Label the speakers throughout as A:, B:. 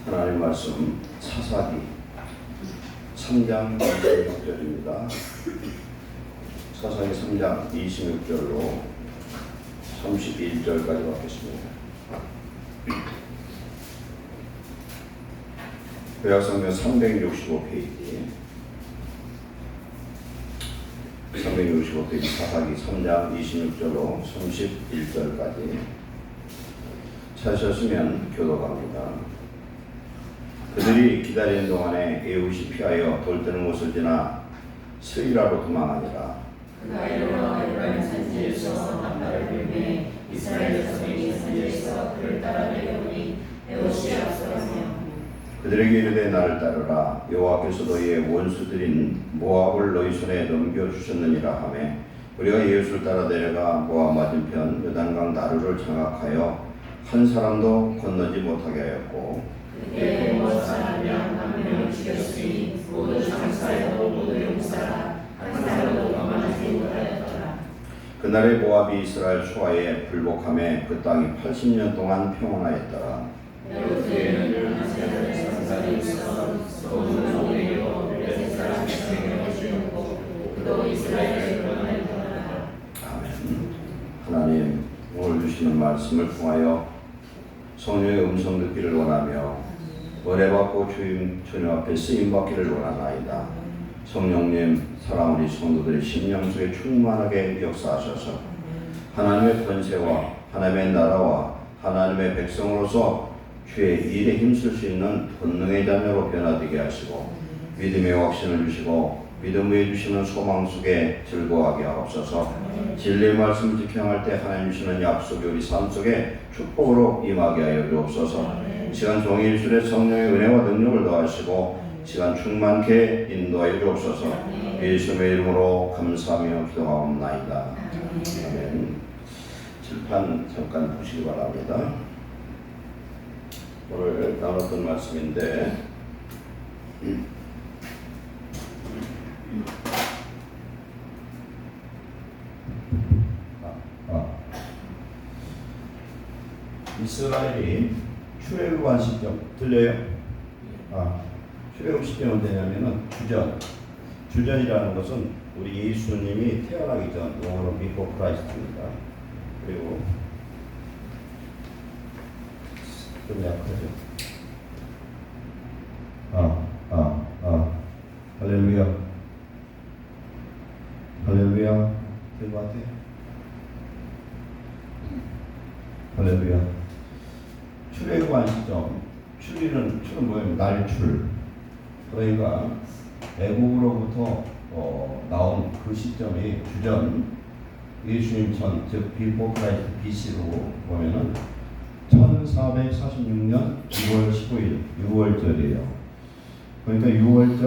A: 하나님 말씀 사사기 3장 26절입니다. 사사기 3장 26절로 31절까지 받겠습니다. 구약성경 365페이지 365페이지 사사기 3장 26절로 31절까지 찾으셨으면 교독합니다. 그들이 기다리는 동안에 에훗이 피하여 돌뜨는 곳을 지나 스이라로 도망하니라.
B: 그가 여호와 에브라임 산지에서 나팔을 불매 이스라엘 자손이 산지에서 그를 따라 내려오니 에훗이 앞서가며
A: 그들에게 이르되 나를 따르라. 여호와께서 너희의 원수들인 모압을 너희 손에 넘겨주셨느니라 하매 우리가 에훗을 따라 내려가 모압 맞은편 요단강 나루를 장악하여 한 사람도 건너지 못하게 하였고
B: 그때 모압 사람이 한 명을 죽였으니 모두 장사하고 모두 용사라 한 사람도 도망하지 못하였더라.
A: 그날의 모압이 이스라엘 수하에 불복함에 그 땅이 80년 동안 평온하였더라.
B: 에훗에는 한 산사들이 있어 소문을 오히려 블레셋 사람 에게로 주었고 그도 이스라엘을 구원하였더라.
A: 아멘. 하나님 오늘 주시는 말씀을 통하여 성령의 음성 듣기를 원하며 은혜받고 주님 앞에 쓰임받기를 원하나이다. 성령님 사랑하는 성도들의 심령 속에 충만하게 역사하셔서 하나님의 권세와 하나님의 나라와 하나님의 백성으로서 주의 일에 힘쓸 수 있는 권능의 자녀로 변화되게 하시고 믿음의 확신을 주시고 믿음 위에 주시는 소망 속에 즐거워하게 하옵소서. 진리의 말씀을 지켜할 때 하나님 주시는 약속이 우리 삶 속에 축복으로 임하게 하여 주옵소서. 이 시간 종일 주의 성령의 은혜와 능력을 더하시고 시간 충만케 인도하여 주옵소서. 예수님의 이름으로 감사하며 기도하옵나이다. 아멘. 칠판 잠깐 보시기 바랍니다. 오늘 나눴던 말씀인데 이스라엘이 출애굽한 시점 들려요? 출애굽 시점은 언제냐면은 주전이라는 것은 우리 예수님이 태어나기 전 영어로 before Christ입니다. 그리고 좀 약하죠. 할렐루야. 할렐루야. 될 것 같아요. 할렐루야. 출애굽한 시점. 출은 뭐예요? 날출. 그러니까 애국으로부터 나온 그 시점이 주전 예수님 전, 즉 비포 크라이스트 BC로 보면은 1446년 6월 15일 6월절이에요. 그러니까 6월절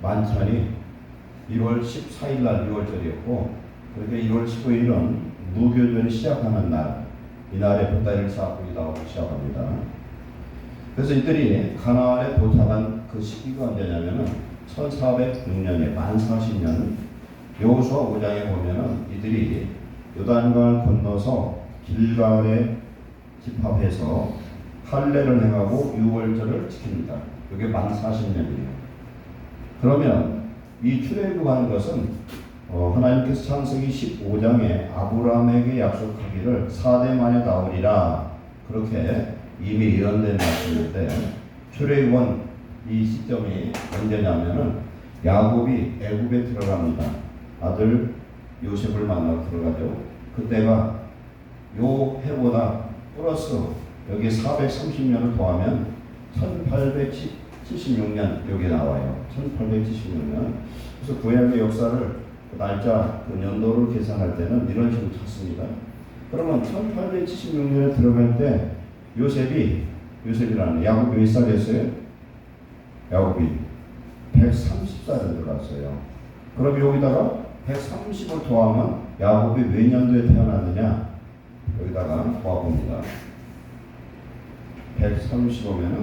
A: 만찬이 1월 14일 날 6월절이었고, 그러니까 1월 15일은 무교절이 시작하는 날, 이날에 보따리를 쌓고 나오기 시작합니다. 그래서 이들이 가나안에 도착한 그 시기가 언제냐면은 1406년에 만 40년 여호수아 5장에 보면은 이들이 요단강을 건너서 길갈에 집합해서 할례를 행하고 6월절을 지킵니다. 이게 만 40년이에요. 그러면 이 출애굽하는 것은 하나님께서 창세기 15장에 아브라함에게 약속하기를 4대 만에 나오리라 그렇게 이미 예언된 말씀인데, 출애굽은 이 시점이 언제냐면은 야곱이 애굽에 들어갑니다. 아들 요셉을 만나러 들어가죠. 그때가 요 해보다 플러스 여기 430년을 더하면 1876년 여기 나와요. 1876년. 그래서 구약의 역사를 그 날짜, 그 연도를 계산할 때는 이런 식으로 찾습니다. 그러면 1876년에 들어갈 때 요셉이라는 야곱이 몇 살이었어요? 야곱이 130살에 들어갔어요. 그럼 여기다가 130을 더하면 야곱이 몇 년도에 태어났느냐? 여기다가 더해봅니다. 130이면은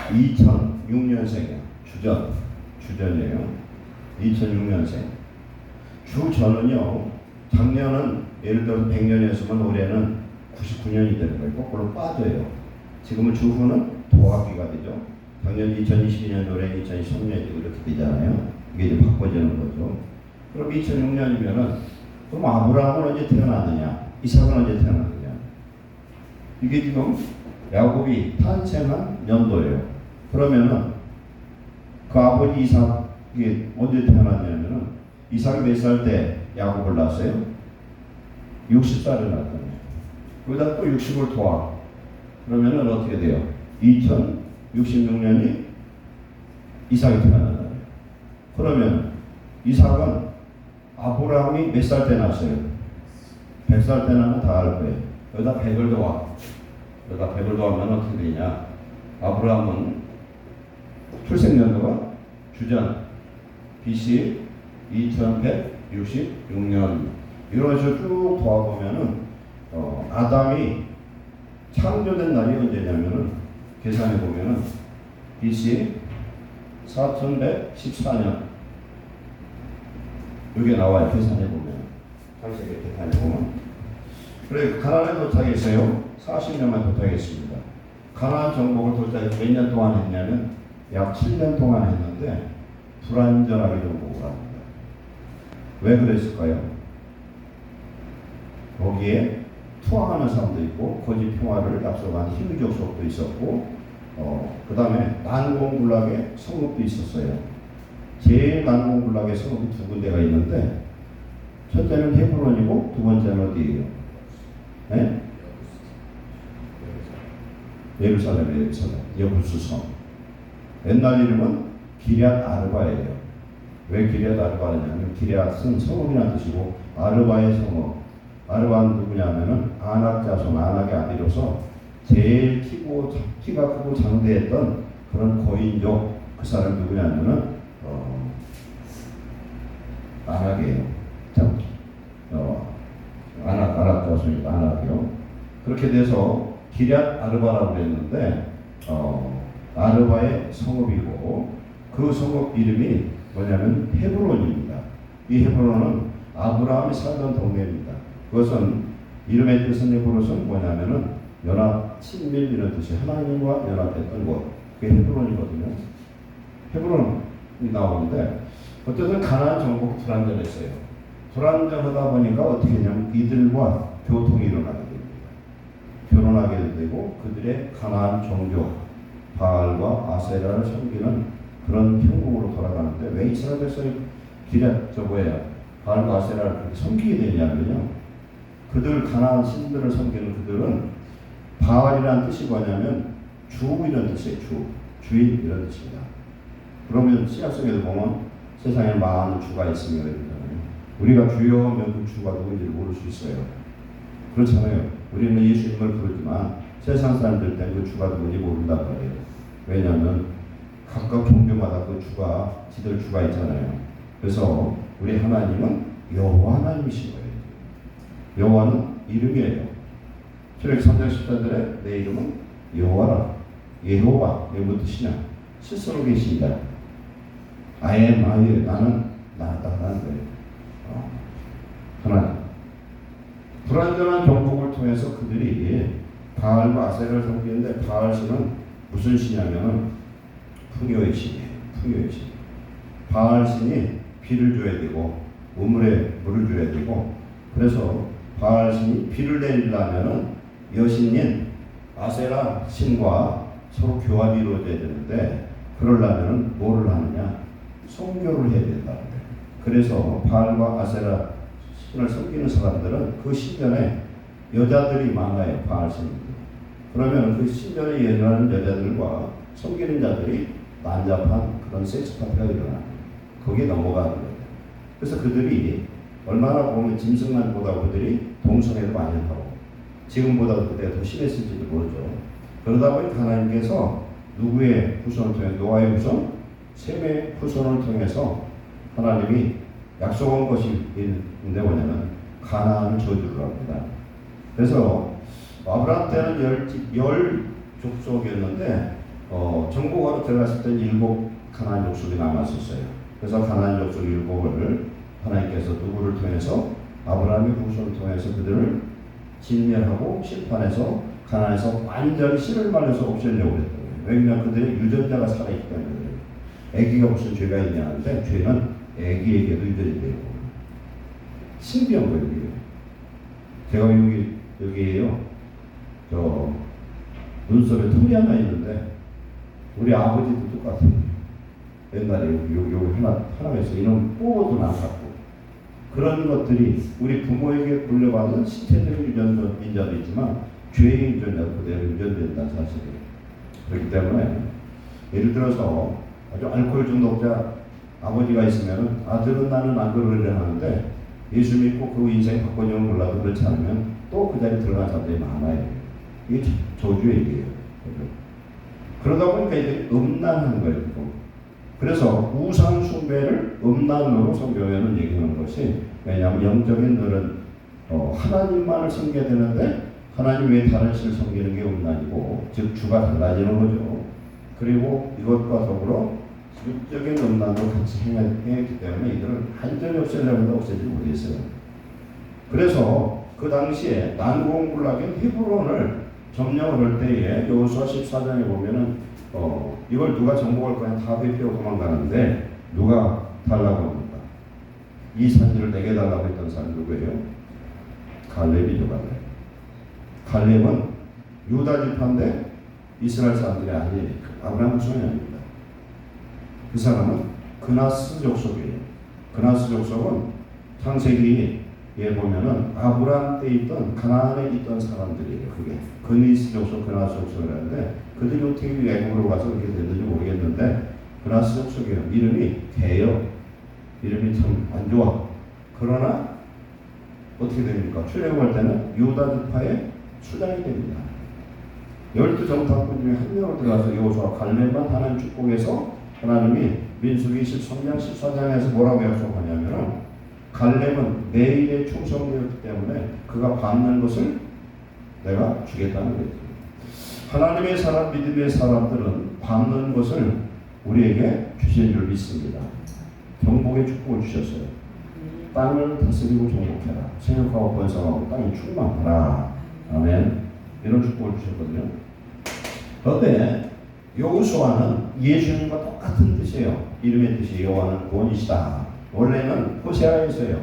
A: 2006년생이에요. 주전이에요. 2006년생. 주전은요 작년은 예를 들어 100년이었으면 올해는 99년이 되는 거예요. 거꾸로 빠져요. 지금은 주후는 도합기가 되죠. 작년 2022년, 올해 2023년이고 이렇게 되잖아요. 이게 이제 바꿔지는 거죠. 그럼 2006년이면은 그럼 아브라함은 언제 태어났느냐? 이삭은 언제 태어났느냐? 이게 지금 야곱이 탄생한 연도예요. 그러면은 그 아버지 이삭이 언제 태어났냐면은 이삭이 몇 살 때 야곱을 낳았어요? 60살에 낳았잖아요. 거기다 또 60을 더하. 그러면은 어떻게 돼요? 2066년이 이삭이 태어났잖아요. 그러면 이삭은 아브라함이 몇 살 때 낳았어요? 100살 때 낳으면 다 알 거예요. 여기다 100을 더하. 여기다 100을 더하면 어떻게 되냐? 아브라함은 출생연도가 주전 BC 2166년 이런 식으로 쭉 도와보면은 아담이 창조된 날이 언제냐면은 계산해 보면은 BC 4114년 이게 나와요. 계산해 보면 창세기 계산해 보면 그래 가나안에 도착했어요. 40년만 도착했습니다. 가나안 정복을 도착해서 몇 년 동안 했냐면 약 7년 동안 했는데 불완전하게 정복을 합니다. 왜 그랬을까요? 거기에 투항하는 사람도 있고 거짓 평화를 약속한 희귀적 속도 있었고 그 다음에 난공불락의 성읍도 있었어요. 제일 난공불락의 성읍이 두 군데가 있는데 첫째는 헤브론이고 두 번째는 어디예요? 네? 예루살렘 여부수성. 옛날 이름은 기럇 아르바예요. 왜 기럇 아르바냐면 기럇은 성읍이라는 뜻이고 아르바의 성읍. 아르바는 누구냐면은 아낙 자손 아낙의 아들로서 제일 키가 크고 장대했던 그런 고인족 그 사람 누구냐면은 아낙이에요. 아낙 자손이고 아낙이요. 그렇게 돼서 기럇 아르바라고 그랬는데 아르바의 성읍이고 그 성읍 이름이 뭐냐면 헤브론입니다. 이 헤브론은 아브라함이 살던 동네입니다. 그것은 이름의 뜻은 헤브론은 뭐냐면은 연합 친밀 이런 뜻이 하나님과 연합했던 곳. 그게 헤브론이거든요. 헤브론이 나오는데 어쨌든 가나안 정복이 불안전했어요. 불안전하다 보니까 어떻게 했냐면 이들과 교통이 일어나게 됩니다. 결혼하게 되고 그들의 가나안 종교 바알과 아세라를 섬기는 그런 형국으로 돌아가는데 왜 이스라엘 백성이 바알과 아세라를 그렇게 섬기게 되냐면요. 그들 가나안 신들을 섬기는 그들은 바알이라는 뜻이 뭐냐면 주 이런 뜻이에요. 주인 이런 뜻입니다. 그러면 신약 속에도 보면 세상에 많은 주가 있으며 그러잖아요. 우리가 주여 하면 그 주가 누군지를 모를 수 있어요. 그렇잖아요. 우리는 예수님을 부르지만 세상 사람들 때는 그 주가 누군지 모른단 말이에요. 왜냐하면 각각 종교마다 그 주가 지들 주가 있잖아요. 그래서 우리 하나님은 여호와 하나님이신 거예요. 여호와는 이름이에요. 출애굽 3장 14절에 내 이름은 여호와라. 예호와 이게 무슨 뜻이냐? 스스로 계신다. I am 나는 나다라는 거예요. 하나님. 불완전한 정복을 통해서 그들이 바알과 아세라를 섬기는데 바알 신은 무슨 신이냐면 풍요의 신이에요. 풍요의 신. 바알 신이 비를 줘야 되고 우물에 물을 줘야 되고 그래서 바알 신이 비를 내리려면은 여신인 아세라 신과 서로 교합이 이루어져야 되는데 그러려면은 뭐를 하느냐? 성교를 해야 된다는 거예요. 그래서 바알과 아세라 신을 섬기는 사람들은 그 신전에 여자들이 많아요. 바알 신들. 그러면 그 신전에 일하는 여자들과 섬기는 자들이 난잡한 그런 섹스 파티가 일어나요. 거기에 넘어가는 거예요. 그래서 그들이 얼마나 보면 짐승만보다 그들이 동성애를 많이 하고 지금보다 그때가 더 심했을지도 모르죠. 그러다 보니 하나님께서 누구의 후손을 통해 노아의 후손, 셈의 후손을 통해서 하나님이 약속한 것이 있는데 뭐냐면 가나안을 저주를 합니다. 그래서 아브라함 때는 열 족속이었는데 정복하러 들어갔을 때 7 가나안 족속이 남았었어요. 그래서 가나안 족속 7을 하나님께서 누구를 통해서 아브라함의 후손을 통해서 그들을 진멸하고 심판해서 가나안에서 완전히 씨를 말려서 없애려고 했던 거예요. 왜냐하면 그들의 유전자가 살아있기 때문에 그래요. 애기가 무슨 죄가 있냐 하는데 죄는 애기에게도 유전이 되고 신기한 거예요. 이게. 제가 여기에요. 저 눈썹에 털이 하나 있는데 우리 아버지도 똑같아요. 옛날에 여기 하나가 있어요. 이놈 뽑아도 안 갖고 그런 것들이 우리 부모에게 물려받은 신체적인 유전자도 있지만 죄의 유전자도 그대로 유전된다는 사실이에요. 그렇기 때문에 예를 들어서 아주 알코올 중독자 아버지가 있으면 아들은 나는 안 그러려 하는데 예수 믿고 그 인생 바꿔주면 몰라도 그렇지 않으면 또 그 자리에 들어간 사람들이 많아요. 이게 저주의 얘기예요. 그러다 보니까 이제 음란한 거예요. 그래서 우상 숭배를 음란으로 성경에는 얘기하는 것이 왜냐하면 영적인 너는 하나님만을 섬겨야 되는데 하나님 외에 다른 신을 섬기는 게 음란이고 즉 주가 달라지는 거죠. 그리고 이것과 더불어 육적인 음란도 같이 행했기 때문에 이들은 완전히 없애려고 없애지 못했어요. 그래서 그 당시에 난공불락인 헤브론을 점령을 할 때에 여호수아 14장에 보면은 이걸 누가 정복할 거냐 다 회피하고 도망가는데 누가 달라고 합니까? 이 산지를 내게 달라고 했던 사람이 누구예요? 갈렙이죠. 갈렙은 유다 지파인데 이스라엘 사람들이 아니에요. 아브라함 후손이 아닙니다. 그 사람은 그나스 족속이에요. 그나스 족속은 창세기에 보면은 아브라함 때 있던 가나안에 있던 사람들이에요. 그게 그니스 족속, 그나스 족속이라는데 그들이 어떻게 외국으로 가서 그렇게 됐는지 모르겠는데 그나스 족속이에요. 이름이 개요. 이름이 참 안 좋아. 그러나 어떻게 됩니까? 출애굽할 때는 유다 지파의 수장이 됩니다. 12정탐꾼 중에 한 명으로 들어가서 여호수아 갈렙만 하나님 축복해서 하나님이 민수기 13장 14장에서 뭐라고 약속하냐면 갈렙은 내 일에 충성되었기 때문에 그가 밟는 것을 내가 주겠다는 거예요. 하나님의 사람, 믿음의 사람들은 밟는 것을 우리에게 주신 줄 믿습니다. 정복의 축복을 주셨어요. 땅을 다스리고 정복해라. 생육하고 번성하고 땅에 충만하라. 아멘. 이런 축복을 주셨거든요. 그런데 여호수아는 예수님과 똑같은 뜻이에요. 이름의 뜻이 여호와는 구원이시다. 원래는 호세아에서요.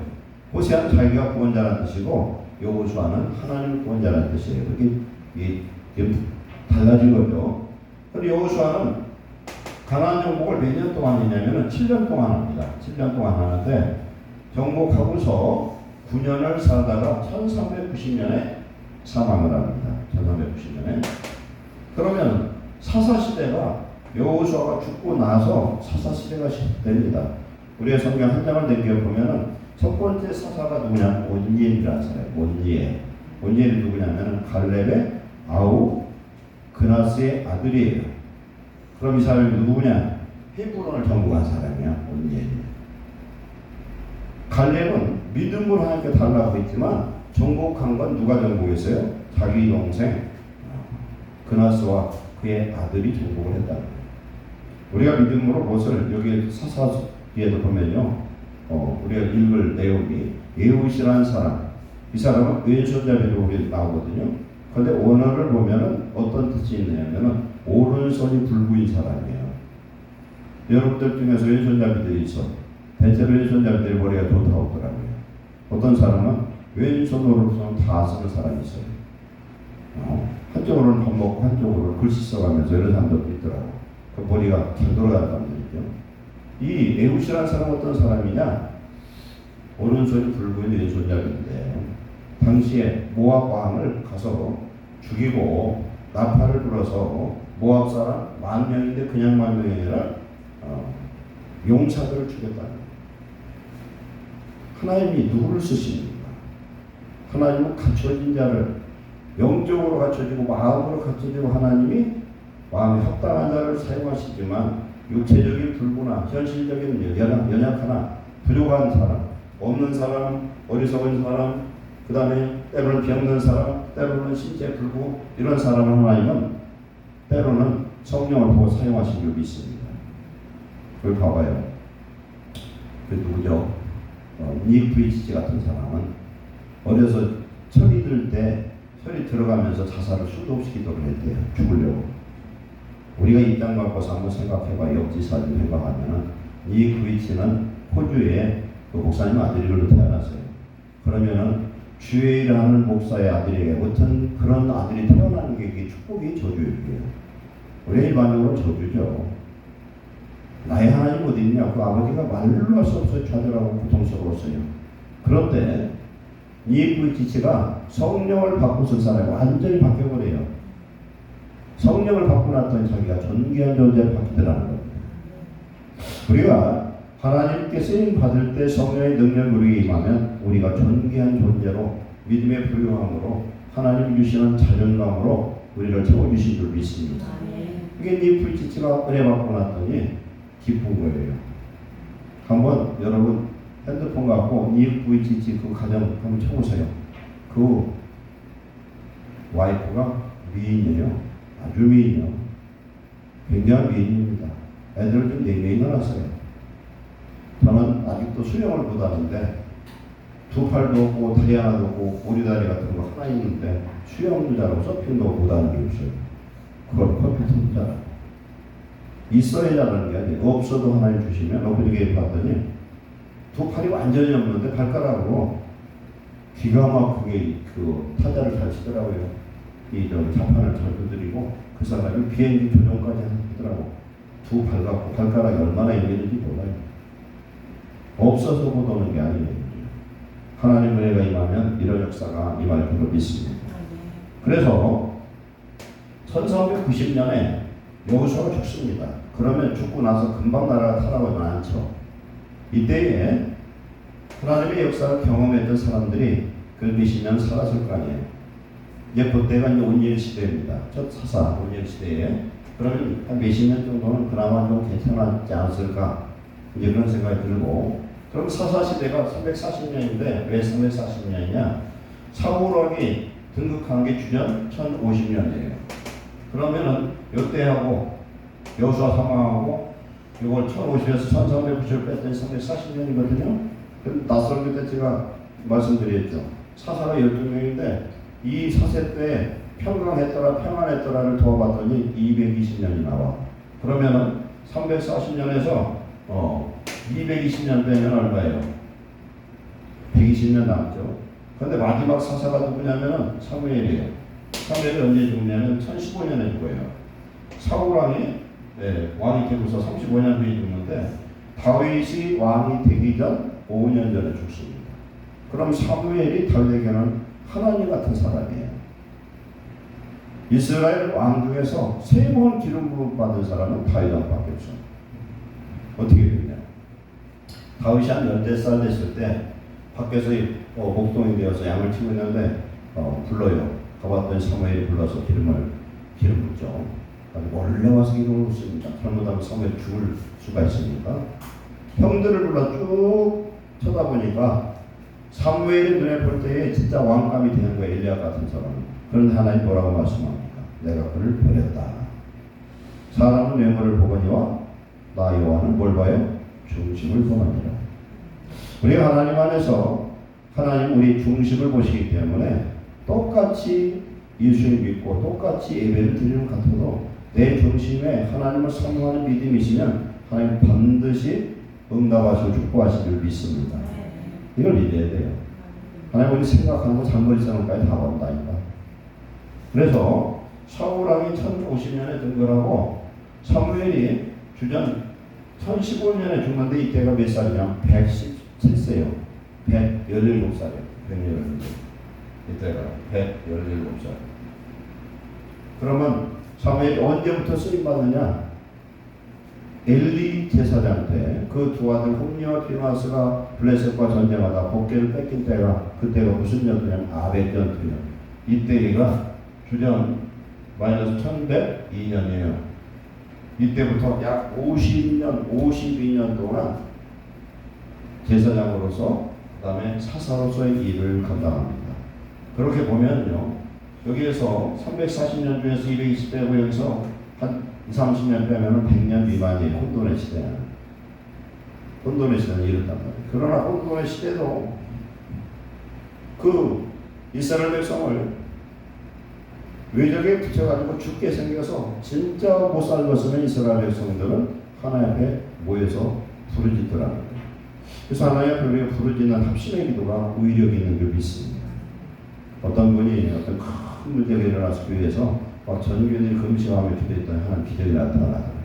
A: 호세아는 자기가 구원자라는 뜻이고 여호수아는 하나님 구원자라는 뜻이에요. 그게 달라진 거죠. 그런데 여호수아는 가나안 정복을 몇 년 동안 했냐면 7년 동안 합니다. 7년 동안 하는데 정복하고서 9년을 살다가 1390년에 사망을 합니다. 1390년에. 그러면 사사시대가 여호수아가 죽고 나서 사사시대가 시작됩니다. 우리의 성경 한 장을 넘겨보면은 첫 번째 사사가 누구냐? 온니엘이라는 사람이에요. 온니엘. 온니엘이 누구냐면 갈렙의 아우 그나스의 아들이에요. 그럼 이 사람이 누구냐? 헤브론을 정복한 사람이야. 온니엘. 갈렙은 믿음으로 하나님께 달라고 했지만 정복한 건 누가 정복했어요? 자기 동생 그나스와 그의 아들이 정복을 했다는 거예요. 우리가 믿음으로 무엇을 여기 사사기에도 보면요, 우리가 읽을 내용이 예후시라는 사람, 이 사람은 왼손잡이로 우리 나오거든요. 그런데 원어를 보면은 어떤 뜻이 있냐면은 오른손이 불구인 사람이에요. 여러분들 중에서 왼손잡이들이 있어. 대체로 왼손잡이들이 머리가 좋다고 하더라고요. 어떤 사람은 왼손 오른손 다 쓰는 사람이 있어요. 한쪽으로는 밥 먹고 한쪽으로는 글씨 써가면서 이런 사람들도 있더라고. 그 머리가 잘 돌아가는 사람들이죠. 이 에우시라는 사람은 어떤 사람이냐? 오른손이 붉은 왼손잡이인데 당시에 모압 왕을 가서 죽이고 나팔을 불어서 모압 사람 10,000명인데 그냥 10,000명이 아니라 용사들을 죽였다는 거예요. 하나님이 누구를 쓰십니까? 하나님은 갖춰진 자를 영적으로 갖춰지고 마음으로 갖춰지고 하나님이 마음에 합당한 자를 사용하시지만 육체적인 불구나 현실적인 연약하나 부족한 사람, 없는 사람, 어리석은 사람, 그 다음에 때로는 병든 사람, 때로는 신체 불구 이런 사람을 하나님은 때로는 성령을 보고 사용하신 줄 믿습니다. 그걸 봐봐요. 그 누구죠? 닉 브이치지 같은 사람은 어려서 철이 들 때 철이 들어가면서 자살을 수도 없이 기도를 했대요. 죽으려고. 우리가 입장 바꿔서 한번 생각해봐. 역지사를 생각하면은 이 구이치는 호주에 그 목사님 아들이로 태어났어요. 그러면은 주일하는 목사의 아들에게 어떤 그런 아들이 태어나는 게 이게 축복이 저주예요. 우리 일반적으로 저주죠. 나의 하나님 어디 있냐? 그 아버지가 말로 할 수 없어요. 좌절하고 고통스러웠어요. 그런데 이 구이치가 성령을 받고 쓴 사람이 완전히 바뀌어버려요. 성령을 받고 났더니 자기가 존귀한 존재를 바뀌더라는 겁니다. 우리가 하나님께 쓰임 받을 때 성령의 능력을 우리에게 임하면 우리가 존귀한 존재로 믿음의 부유함으로 하나님 주시는 자존감으로 우리를 채워주신 줄 믿습니다. 이게 니프리치치가 은혜 받고 났더니 기쁜 거예요. 한번 여러분 핸드폰 갖고 니프리치치 그 가정 한번 쳐보세요. 그 와이프가 미인이에요. 아주 미인이요. 굉장한 미인입니다. 애들을 좀 4명이 낳았어요. 저는 아직도 수영을 못하는데 두 팔도 없고 다리 하나도 없고 오리다리 같은 거 하나 있는데 수영도 잘하고 서핑도 못하는 게 없어요. 그걸 컴퓨터도 잘하고 있어야 잘하는 게 아니에요. 없어도 하나님 주시면 어떻게 봤더니 두 팔이 완전히 없는데 발가락으로 기가 막히게 그 타자를 잘 치더라고요. 이 자판을 잘 두드리고 그 사람이 비행기 조종까지 하더라고. 두 발 갖고 발가락이 얼마나 있는지 몰라요. 없어서 못 오는 게 아니에요. 하나님의 은혜가 임하면 이런 역사가 임할 줄로 믿습니다. 그래서 1390년에 여호수아가 죽습니다. 그러면 죽고 나서 금방 나라가 타락하지 않죠. 이때에 하나님의 역사를 경험했던 사람들이 그 몇십 년 살았을 거 아니에요. 이제 그때가 이제 온일 시대입니다. 첫 사사 온일 시대에 그러면 한 몇십 년 정도는 그나마 좀 괜찮았지 않았을까 이제 그런 생각이 들고 그럼 사사 시대가 340년인데 왜 340년이냐? 사울왕이 등극한 게 주전 1050년이에요. 그러면은 이때하고 여호수아 사망하고 이걸 1050에서 1390을 뺐더니 340년이거든요. 그럼 낯설게 때 제가 말씀드렸죠. 사사가 12명인데 이 사세 때 평강했더라 평안했더라를 더봤더니 220년이 나와. 그러면은 340년에서 220년 빼면 얼마예요? 120년 남죠. 그런데 마지막 사사가 누구냐면은 사무엘이에요. 사무엘이 언제 죽냐면 1015년에 죽어요. 사울왕이 왕이 되고서 35년 뒤에 죽는데 다윗이 왕이 되기 전 5년 전에 죽습니다. 그럼 사무엘이 다윗에게는 하나님 같은 사람이에요. 이스라엘 왕 중에서 3번 기름 부음 받은 사람은 다윗 왕밖에 없어요. 어떻게 되냐? 다윗이 한 14살 됐을 때 밖에서 목동이 되어서 양을 치고 있는데 불러요. 가봤더니 사무엘이 불러서 기름 붓죠. 원래 와서 기름을 붓습니다. 잘못하면 사무엘이 죽을 수가 있으니까 형들을 불러 쭉 쳐다보니까 사무엘이 눈에 볼 때에 진짜 왕감이 되는 거예요. 엘리야 같은 사람은. 그런데 하나님 뭐라고 말씀합니까? 내가 그를 버렸다. 사람은 외모를 보거니와 나 여호와는 뭘 봐요? 중심을 보느니라. 우리가 하나님 안에서 하나님 우리 중심을 보시기 때문에 똑같이 예수를 믿고 똑같이 예배를 드리는 것 같아도 내 중심에 하나님을 사모하는 믿음이 있으면 하나님 반드시 응답하시고 축복하실 줄 믿습니다. 이걸 믿어야 돼요. 하나님 우리 생각하는 거 장거리선언까지 다 온다니까. 그래서 사울왕이 1050년에 등극하고 사무엘이 주전 1015년에 죽는데 이때가 몇 살이냐? 117세요. 117살이에요. 117살. 이때가 117살. 그러면 사무엘이 언제부터 쓰임받느냐? 엘리 제사장 때 그 두 아들 홈리와 피나스가 블레셋과 전쟁하다 복계를 뺏긴 때가 그때가 무슨 연도냐면 아벳 전투예요. 이때가 주전 마이너스 1102년이에요. 이때부터 약 52년 동안 제사장으로서 그 다음에 사사로서의 일을 감당합니다. 그렇게 보면요. 여기에서 340년 중에서 220 빼고 여기서 한 30년 빼면 100년 미만이에요. 혼돈의 시대는. 혼돈의 시대는 이렇단 말이에요. 그러나 혼돈의 시대도 그 이스라엘 백성을 외적에 붙여가지고 죽게 생겨서 진짜 못 살았으면 이스라엘 백성들은 하나님 앞에 모여서 부르짖더라는 거예요. 그래서 하나님 앞에 우리가 부르짖는 합심의 기도가 위력이 있는 줄 믿습니다. 어떤 분이 어떤 큰 문제가 일어나서 교회에서 전 교인들이 금식하며 기도했더니 하나님 기적이 나타나더라고요.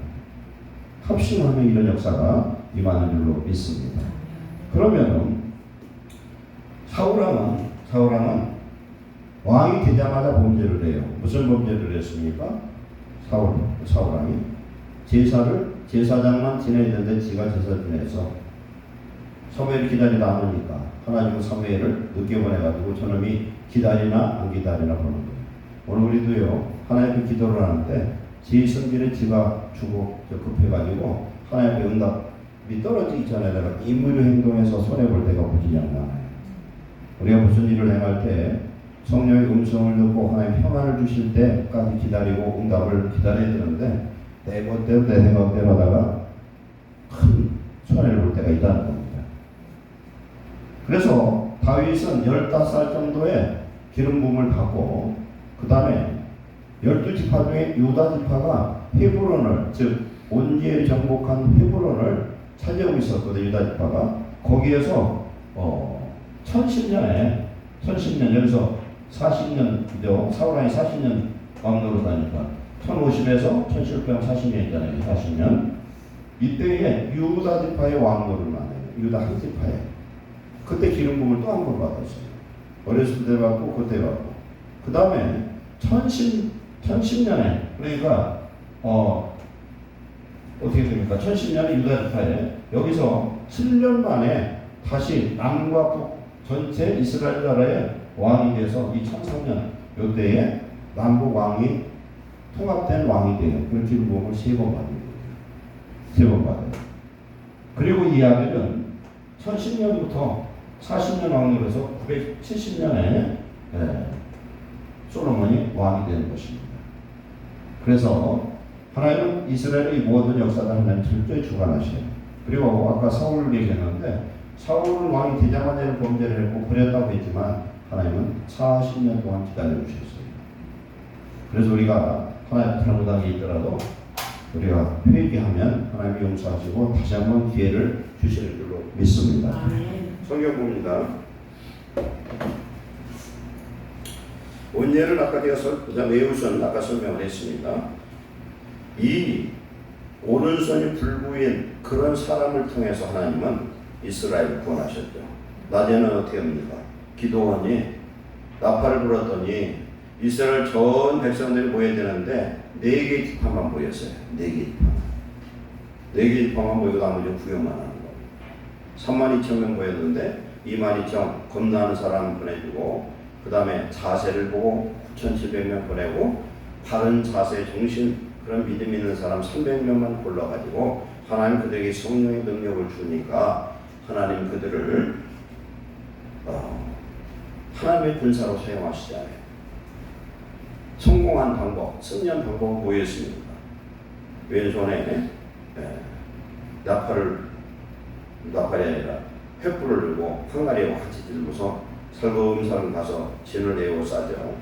A: 합심하면 이런 역사가 임하는 줄로 믿습니다. 그러면 사울왕은 왕이 되자마자 범죄를 해요. 무슨 범죄를 했습니까? 사울왕이 제사장만 지내야 되는데 지가 제사 지내서 사무엘 기다리다 안 오니까 하나님은 사무엘을 늦게 보내가지고 저놈이 기다리나 안 기다리나 보는 거예요. 오늘 우리도요 하나님 앞에 기도를 하는데 지 성질에 지가 주고 급해가지고 하나님 앞에 응답이 떨어지기 전에 내가 임의로 행동해서 손해볼 때가 보지 않나요? 우리가 무슨 일을 행할 때 성령의 음성을 듣고 하나님 평안을 주실 때까지 기다리고 응답을 기다려야 되는데 내 멋대로 내 생각대로 하다가 큰 손해를 볼 때가 있다는 겁니다. 그래서 다윗은 15살 정도의 기름 부음을 받고 그 다음에 12지파 중에 유다 지파가 헤브론을 즉 온지에 정복한 헤브론을 차지하고 있었거든요. 유다 지파가 거기에서 1010년에 여기서 40년 사울왕이 40년 왕노릇 하니까 1050에서 1740년 있잖아요. 40년 이때에 유다 지파의 왕노릇을 만나요. 유다 한 지파에 그때 기름 부음을 또 한 번 받았어요. 어렸을 때 받고 그때 받고 그 다음에 1010년에 그러니까 어떻게 됩니까? 1010년에 유다 지파에 여기서 7년 만에 다시 남과 북 전체 이스라엘 나라의 왕이 돼서 2003년 요때에 남북 왕이 통합된 왕이 돼요. 그 기름 부음을 3번 받는 거예요. 3번 받아요. 그리고 이 아들은 1010년부터 40년 왕으로서 970년에 솔로몬이 왕이 되는 것입니다. 그래서 하나님은 이스라엘의 모든 역사를 하나님 철저히 주관하셔요. 그리고 아까 사울을 얘기했는데 사울은 왕이 되자마자 범죄를 했고 버렸다고 했지만 하나님은 40년 동안 기다려주셨어요. 그래서 우리가 하나님 잘못한 게 있더라도 우리가 회개하면 하나님이 용서하시고 다시 한번 기회를 주시는 줄로 믿습니다. 성경 봅니다. 온예를 아까 제가 외우선 아까 설명을 했습니다. 이 오른손이 불구인 그런 사람을 통해서 하나님은 이스라엘을 구원하셨죠. 낮에는 어떻게 합니까? 기도원이 나팔을 불었더니 이스라엘 전 백성들이 모여야 되는데 4개의 지파만 모였어요. 4개의 지파만. 4개의 지파만 모이고 나머지는 구경만 하는 거예요. 32,000명 모였는데 22,000 겁나는 사람 보내주고 그 다음에 자세를 보고 9,700명 보내고 바른 자세 정신 그런 믿음 있는 사람 300명만 골라가지고 하나님 그들에게 성령의 능력을 주니까 하나님 그들을 하나님의 군사로 사용하시잖아요. 성공한 방법, 승리한 방법은 뭐였습니까? 왼손에 나팔이 아니라 횃불을 들고 항아리와 같이 들고서 살금살금 가서 진을 에워싸죠.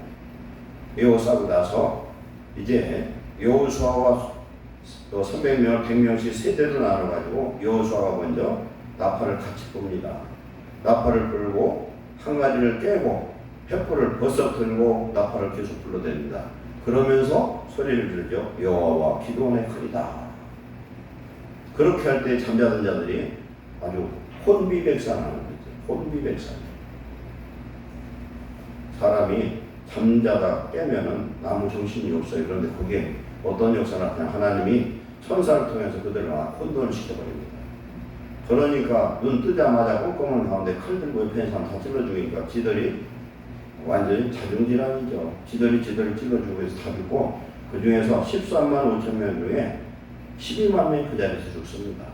A: 에워싸고 나서 이제 여호수아와 300명, 100명씩 세대로 나눠가지고 여호수아가 먼저 나팔을 같이 붑니다. 나팔을 불고 항아리를 깨고 횃불을 벌써 들고 나팔을 계속 불러댑니다. 그러면서 소리를 들죠. 여호와와 기도원의 크리다. 그렇게 할 때 잠자던 자들이 아주 혼비백산하는 거죠. 혼비백산. 사람이 잠자다 깨면은 아무 정신이 없어요. 그런데 그게 어떤 역사나 그냥 하나님이 천사를 통해서 그들을 혼돈을 시켜버립니다. 그러니까 눈 뜨자마자 꼼꼼한 가운데 칼 들고 옆에 있는 사람 다 찔러 죽이니까 지들이 완전히 자중질환이죠. 지들이 찔러주고 해서 다 죽고 그 중에서 13만 5천 명 중에 12만 명이 그 자리에서 죽습니다.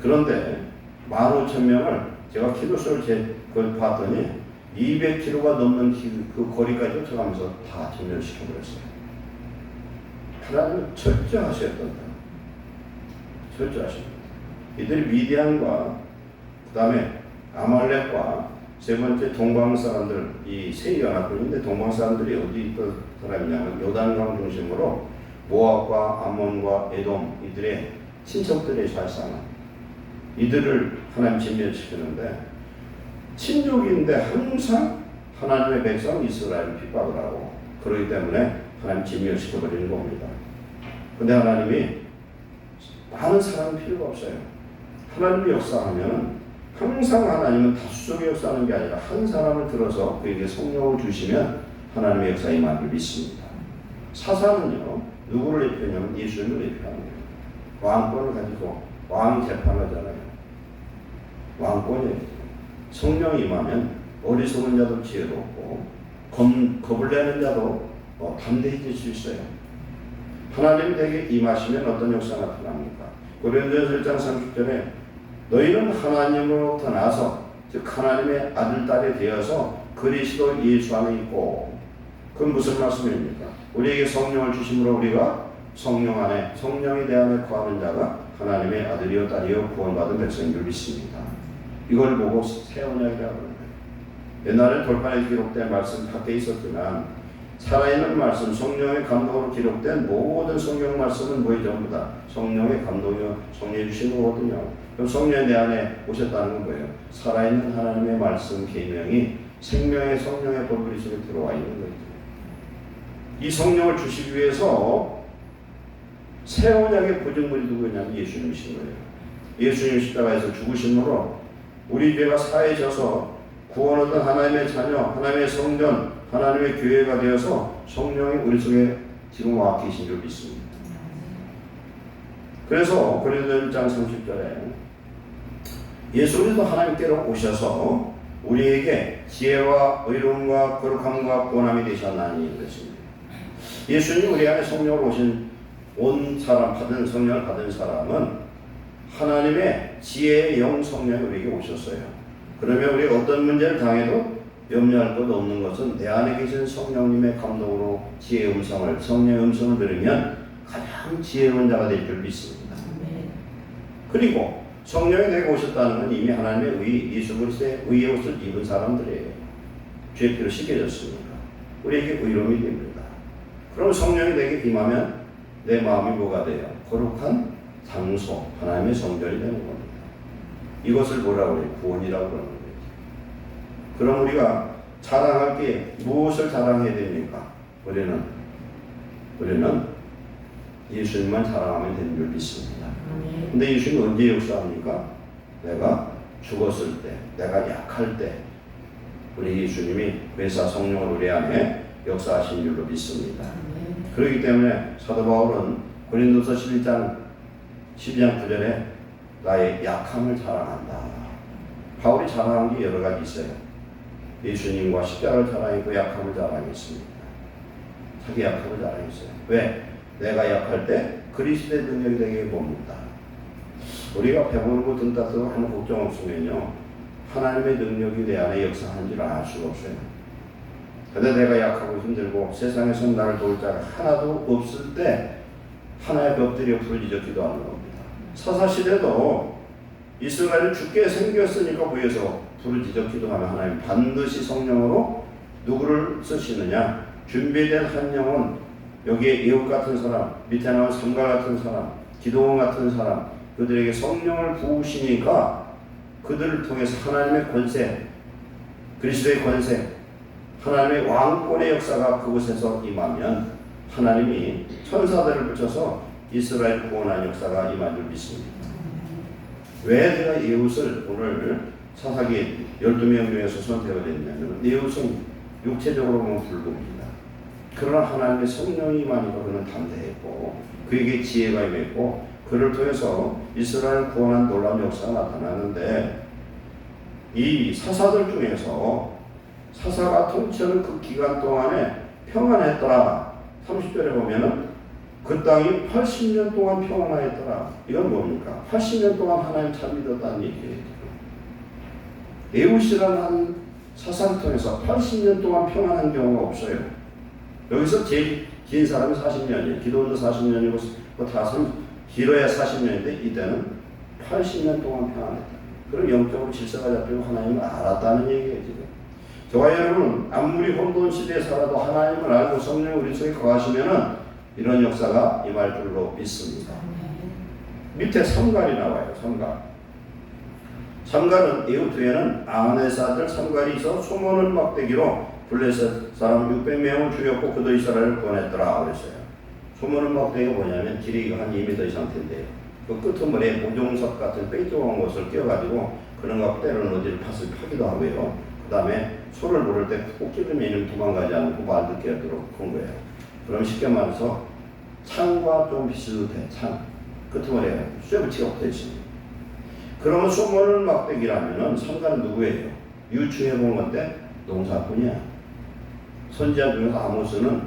A: 그런데 15,000명을 제가 키로수를 그걸 봤더니 200km가 넘는 그 거리까지 쫓아가면서 다 전멸시켜버렸어요. 하나님은 철저하셨던 철저하십니다. 이들이 미디안과 그 다음에 아말렉과 세 번째 동방 사람들, 이 세 연합군인데 동방 사람들이 어디 있던 사람이냐면 요단강 중심으로 모압과 암몬과 에돔 이들의 친척들의 살상을 이들을 하나님 진멸시키는데 친족인데 항상 하나님의 백성 이스라엘을 핍박을 하고 그러기 때문에 하나님 진멸시켜버리는 겁니다. 근데 하나님이 많은 사람이 필요가 없어요. 하나님이 역사하면 항상 하나님은 다수 속에 역사하는 게 아니라 한 사람을 들어서 그에게 성령을 주시면 하나님의 역사에 임하는 걸 믿습니다. 사사는요 누구를 대표하냐면 예수님을 대표하는 거예요. 왕권을 가지고 왕이 재판하잖아요. 왕권이에요. 성령이 임하면 어리석은 자도 지혜롭고 겁을 내는 자도 담대해질 수 있어요. 하나님이 내게 임하시면 어떤 역사가 나타납니까? 고린도전서 1장 30절에 너희는 하나님으로부터 나서 즉 하나님의 아들 딸이 되어서 그리스도 예수 안에 있고 그건 무슨 말씀입니까? 우리에게 성령을 주심으로 우리가 성령 안에 성령이 내 안에 거하는 자가 하나님의 아들이요 딸이요 구원받은 백성인 줄 믿습니다. 이걸 보고 새 언약이라고 하는 거예요. 옛날에 돌판에 기록된 말씀 밖에 있었지만 살아있는 말씀, 성령의 감동으로 기록된 모든 성경 말씀은 뭐이 전부 다 성령의 감동이요 성령이 주신 거거든요. 그럼 성령이 내 안에 오셨다는 건 뭐예요? 살아있는 하나님의 말씀 계명이 생명의 성령의 본분이 속에 들어와 있는 거죠. 이 성령을 주시기 위해서 새 언약의 보증물이 누구냐면 예수님이신 거예요. 예수님 십자가에서 죽으심으로 우리 죄가 사해져서 구원 얻은 하나님의 자녀, 하나님의 성전, 하나님의 교회가 되어서 성령이 우리 속에 지금 와 계신 줄 믿습니다. 그래서 고린도전 1장 30절에 예수 그리스도 하나님께로 오셔서 우리에게 지혜와 의로움과 거룩함과 구원함이 되셨나니 그랬습니다. 예수님 우리 안에 성령을 온 사람, 성령을 받은 사람은 하나님의 지혜의 영 성령이 우리에게 오셨어요. 그러면 우리가 어떤 문제를 당해도 염려할 것 없는 것은 내 안에 계신 성령님의 감동으로 지혜의 음성을, 성령의 음성을 들으면 가장 지혜로운 자가 될 줄 믿습니다. 그리고 성령이 내게 오셨다는 건 이미 하나님의 의, 예수 그리스도의 의의 옷을 입은 사람들이에요. 죄의 피로 씻겨졌습니다. 우리에게 의로움이 됩니다. 그럼 성령이 내게 임하면 내 마음이 뭐가 돼요? 거룩한 장소, 하나님의 성전이 되는 겁니다. 이것을 뭐라고 해요? 구원이라고 그러는 거예요. 그럼 우리가 자랑할 게 무엇을 자랑해야 됩니까? 우리는 예수님만 자랑하면 되는 줄 믿습니다. 근데 예수님은 언제 역사합니까? 내가 죽었을 때, 내가 약할 때 우리 예수님이 회사 성령을 우리 안에 역사하신 줄로 믿습니다. 그렇기 때문에 사도 바울은 고린도서 12장 9절에 나의 약함을 자랑한다. 바울이 자랑한 게 여러 가지 있어요. 예수님과 십자가를 자랑했고 약함을 자랑했습니다. 자기 약함을 자랑했어요. 왜? 내가 약할 때 그리스도의 능력이 내게 머문다. 우리가 배부르고 등 따뜻하고 하는 걱정 없으면요 하나님의 능력이 내 안에 역사하는지를 알 수가 없어요. 근데 내가 약하고 힘들고 세상에서 나를 도울 자가 하나도 없을 때 하나의 벽들이 부러지져 기도하는 겁니다. 사사시대도 이스라엘은 죽게 생겼으니까 위에서 부르짖어 기도하면 하나님 반드시 성령으로 누구를 쓰시느냐? 준비된 한 영혼, 여기에 예후 같은 사람, 밑에 나온 삼가 같은 사람, 기도원 같은 사람, 그들에게 성령을 부으시니까 그들을 통해서 하나님의 권세, 그리스도의 권세, 하나님의 왕권의 역사가 그곳에서 임하면 하나님이 천사들을 붙여서 이스라엘 구원한 역사가 임한 줄 믿습니다. 왜 제가 예웃을 오늘 사사기 12명 중에서 선택을 했냐면 예웃은 육체적으로 보면 불구입니다. 그러나 하나님의 성령이 임하니까 그는 담대했고 그에게 지혜가 임했고 그를 통해서 이스라엘 구원한 놀라운 역사가 나타나는데 이 사사들 중에서 사사가 통치하는 그 기간 동안에 평안했더라. 30절에 보면은 그 땅이 80년 동안 평안하였더라. 이건 뭡니까? 80년 동안 하나님 잘 믿었다는 얘기예요. 예후시라는 한 사사를 통해서 80년 동안 평안한 경우가 없어요. 여기서 제일 긴 사람이 40년이에요. 기도원도 40년이고 다 길어야 40년인데 이때는 80년 동안 평안했다. 그런 영적으로 질서가 잡히고 하나님을 알았다는 얘기예요. 지금 저와 여러분 아무리 혼돈 시대에 살아도 하나님을 알고 성령 우리 속에 거하시면은 이런 역사가 임할 줄로 믿습니다. 밑에 삼갈이 나와요. 삼갈은 이후 뒤에는 아하네스 아들 삼갈이 있어 소문을 막대기로 블레셋 사람 600명을 죽였고 그도 이스라엘을 구원했더라 그랬어요. 소문을 막대기가 뭐냐면 길이 한 2m 이상 텐데요. 그 끄트머리에 모종석 같은 뺑조한 것을 끼워가지고 그런 것 때로는 어디를 팥을 파기도 하고요. 그 다음에 소를 부를 때 코끼리면 도망가지 않고 말 듣게 하도록 한 거예요. 그럼 쉽게 말해서 창과 좀 비슷해. 창 끄트머리에 쇠붙이가 붙어있습니다. 그러면 소문을 막대기라면은 삼가는 누구예요? 유추해본 건데 농사꾼이야. 선지자 중에서 아모스는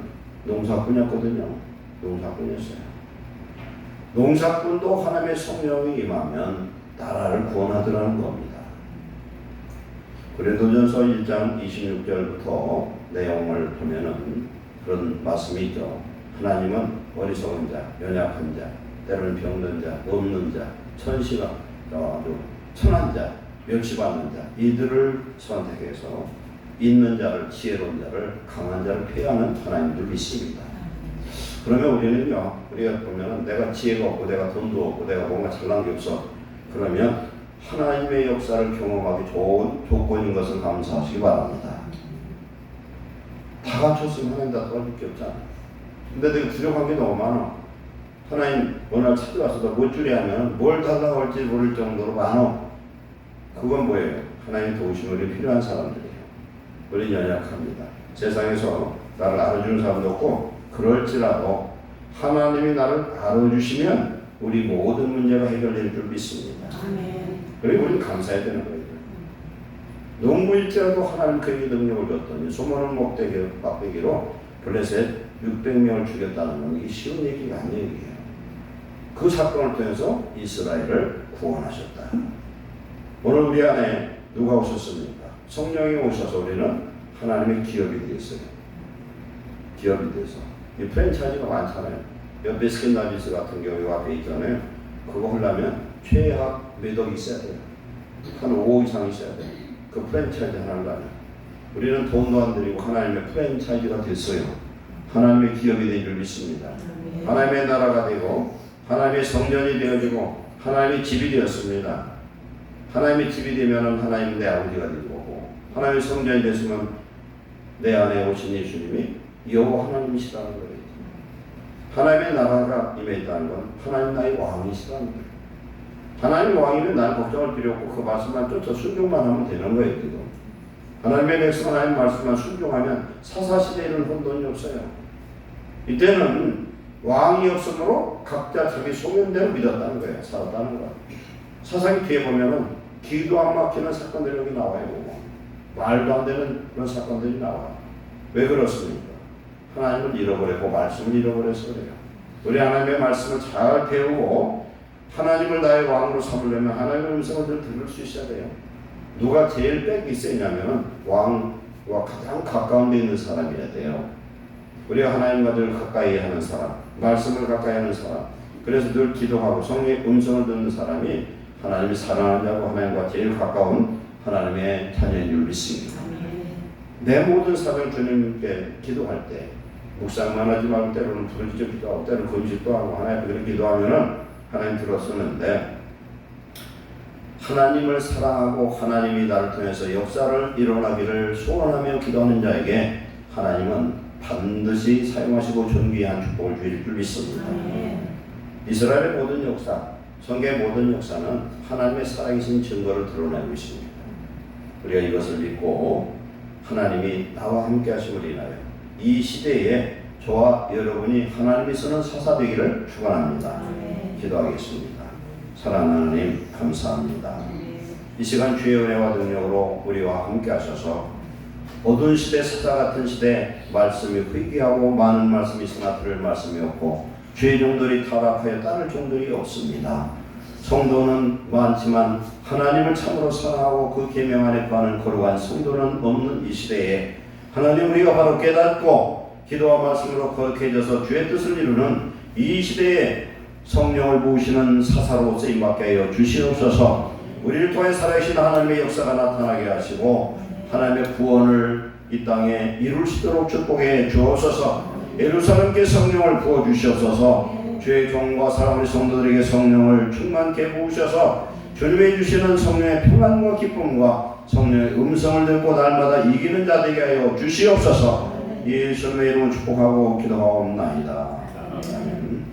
A: 농사꾼이었거든요. 농사꾼이었어요. 농사꾼도 하나님의 성령이 임하면 나라를 구원하더라는 겁니다. 고린도전서 1장 26절부터 내용을 보면은 그런 말씀이 있죠. 하나님은 어리석은 자, 연약한 자, 때로는 병든 자, 없는 자, 천시가 아주 천한 자, 멸시받는 자 이들을 선택해서 있는 자를, 지혜로운 자를, 강한 자를 폐하는 하나님 줄 믿습니다. 그러면 우리는요, 우리가 보면은 내가 지혜가 없고 내가 돈도 없고 내가 뭔가 잘난 게 없어. 그러면 하나님의 역사를 경험하기 좋은 조건인 것을 감사하시기 바랍니다. 다 갖췄으면 하나님 다 도와줄 게 없잖아. 근데 내가 부족한 게 너무 많아. 하나님 어느 날 찾아와서 못 주리 하면 뭘 달라고 할지 모를 정도로 많아. 그건 뭐예요? 하나님 도우심이 우리 필요한 사람들이에요. 우리는 연약합니다. 세상에서 나를 알아주는 사람도 없고 그럴지라도 하나님이 나를 알아주시면 우리 모든 문제가 해결될 줄 믿습니다. 그리고 우리는 감사해야 되는 거예요. 농부일지라도 하나님 그에게 능력을 줬더니 소문을 막대기로 블레셋 600명을 죽였다는 건 이게 쉬운 얘기가 아니에요. 그 사건을 통해서 이스라엘을 구원하셨다. 오늘 우리 안에 누가 오셨습니까? 성령이 오셔서 우리는 하나님의 기업이 되었어요. 기업이 돼서 이 프랜차이즈가 많잖아요. 비스킨라빈스 같은 경우 앞에 있잖아요. 그거 하려면 최하 몇 억 있어야 돼요. 한 5억 이상 있어야 돼요. 그 프랜차이즈 하나 하려면 우리는 돈도 안 들이고 하나님의 프랜차이즈가 됐어요. 하나님의 기업이 된 줄 믿습니다. 하나님의 나라가 되고 하나님의 성전이 되어지고 하나님의 집이 되었습니다. 하나님의 집이 되면 하나님 내 아버지가 되는 거고 하나님의 성전이 됐으면 내 안에 오신 예수님이 여호와 하나님이시라는 거예요. 하나님의 나라가 임해 있다는 건 하나님 나의 왕이시라는 거예요. 하나님 왕이면 나는 걱정할 필요 없고 그 말씀만 쫓아 순종만 하면 되는 거예요. 지금. 하나님의 백성 하나님 말씀만 순종하면 사사시대에는 혼돈이 없어요. 이때는 왕이 없으므로 각자 자기 소견대로 믿었다는 거예요. 살았다는 거예요. 사상이 뒤에 보면은 기도 안 막히는 사건들이 여기 나와요. 말도 안 되는 그런 사건들이 나와요. 왜 그렇습니까? 하나님을 잃어버리고 말씀을 잃어버려서 그래요. 우리 하나님의 말씀을 잘 배우고 하나님을 나의 왕으로 삼으려면 하나님의 음성을 들을 수 있어야 돼요. 누가 제일 빽이 세냐면 왕과 가장 가까운 데 있는 사람이어야 돼요. 우리가 하나님과 늘 가까이 하는 사람, 말씀을 가까이 하는 사람, 그래서 늘 기도하고 성령의 음성을 듣는 사람이 하나님이 사랑하는 자고 하나님과 제일 가까운 하나님의 자녀인 줄 믿습니다. 내 모든 사정 주님께 기도할 때 묵상만 하지 말고 때로는 부르짖어 기도하고 때로는 금식도 하고 하나님 그렇게 기도하면은 하나님 들었었는데 하나님을 사랑하고 하나님이 나를 통해서 역사를 일어나기를 소원하며 기도하는 자에게 하나님은 반드시 사용하시고 존귀한 축복을 주실 줄 믿습니다. 이스라엘의 모든 역사, 성경의 모든 역사는 하나님의 살아계신 증거를 드러내고 있습니다. 우리가 이것을 믿고 하나님이 나와 함께 하심을 인하여 이 시대에 저와 여러분이 하나님이 쓰는 사사되기를 축원합니다. 기도하겠습니다. 사랑하는 하나님 감사합니다. 이 시간 주의 은혜와 능력으로 우리와 함께 하셔서 어두운 시대 사사 같은 시대 말씀이 회귀하고 많은 말씀이 있으나 들을 말씀이 없고 주의 종들이 타락하여 따를 종들이 없습니다. 성도는 많지만 하나님을 참으로 사랑하고 그 계명 안에 거하는 거룩한 성도는 없는 이 시대에 하나님 우리가 바로 깨닫고 기도와 말씀으로 거룩해져서 주의 뜻을 이루는 이 시대에 성령을 부으시는 사사로 쓰임받게 하여 주시옵소서. 우리를 통해 살아계신 하나님의 역사가 나타나게 하시고 하나님의 구원을 이 땅에 이룰 수 있도록 축복해 주옵소서. 예루살렘께 성령을 부어주시옵소서. 주의 종과 사랑하는 성도들에게 성령을 충만케 부으셔서 주님이 주시는 성령의 평안과 기쁨과 성령의 음성을 듣고 날마다 이기는 자 되게 하여 주시옵소서. 예수님의 이름을 축복하고 기도하옵나이다. 아멘.